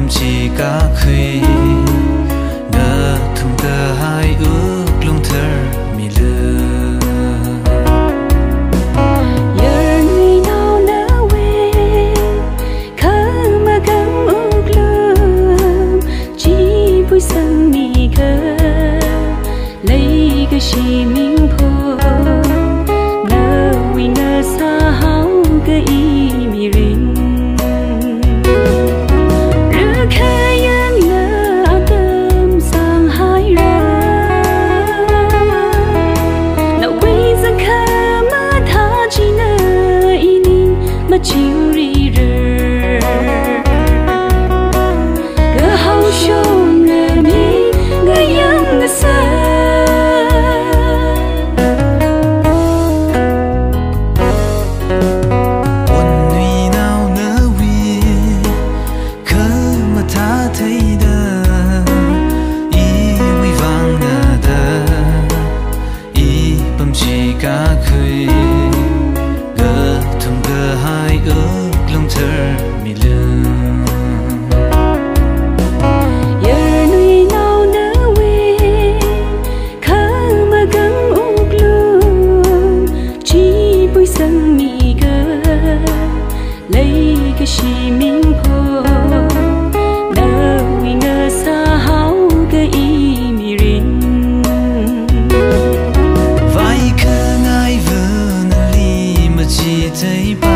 chỉ cả khi ngờ thùng tờ hai ước lung thơ mi lơ giờ người nào nỡ về khá mà gắng ước lơ chỉ vui sân mi gơ lấy cái gì mình phô ngờ vì ngờ xa hao cái ý mi rin chiều đi rơi cơ hậu sông người mi người yang người xa buồn vì nào nỡ vì khờ mà tha thấy đờ ý vì vang nở đờ ý bầm chỉ cả khơi hai ước lung thơ mi lơ giờ nuôi nào nỡ về khá mà gắng ước lương chỉ vui sân mi gơ lấy cái gì mình phô nỡ vì ngờ xa hao cái ý mi rin vai khờ ngài vừa nà li mà chỉ thấy ba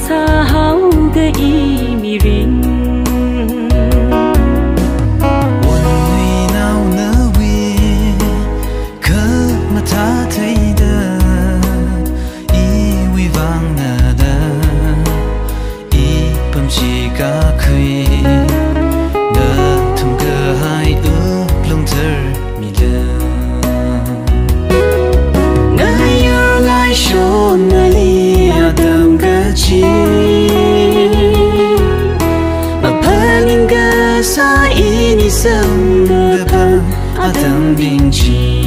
xa hao cái ý mi rin buồn vì nào nỡ vì khờ mà tha thấy đờ ý vì vang nở đờ ý bầm chỉ cả khi ngờ thùng cơ hai ước lung thơ mi lơ ngài yêu ngài shôn ngài li adam chi mà paling ga sa ini sam ga pa adam binci